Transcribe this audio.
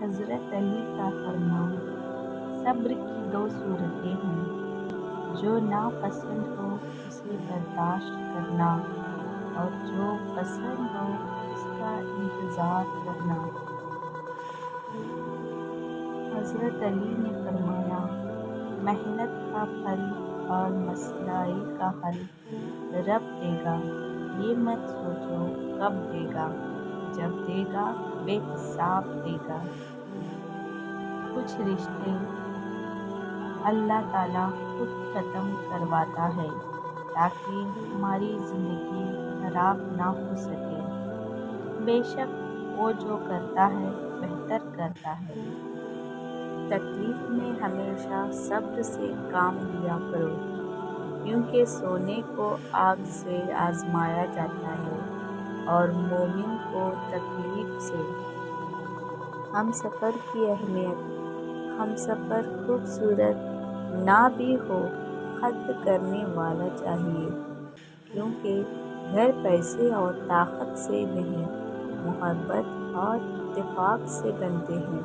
حضرت علی کا فرمان: صبر کی دو صورتیں ہیں، جو ناپسند ہو اسے برداشت کرنا اور جو پسند ہو اس کا انتظار کرنا۔ حضرت علی نے فرمایا: محنت کا پھل اور مسائل کا حل رب دے گا، یہ مت سوچو کب دے گا، جب دے گا بے حساب دے گا۔ کچھ رشتے اللہ تعالیٰ خود ختم کرواتا ہے تاکہ ہماری زندگی خراب نہ ہو سکے۔ بے شک وہ جو کرتا ہے بہتر کرتا ہے۔ تکلیف میں ہمیشہ صبر سے کام لیا کرو، کیونکہ سونے کو آگ سے آزمایا جاتا ہے اور مومن کو تکلیف سے۔ ہم سفر کی اہمیت: ہم سفر خوبصورت نہ بھی ہو، قدر کرنے والا چاہیے، کیونکہ گھر پیسے اور طاقت سے نہیں، محبت اور اتفاق سے بنتے ہیں۔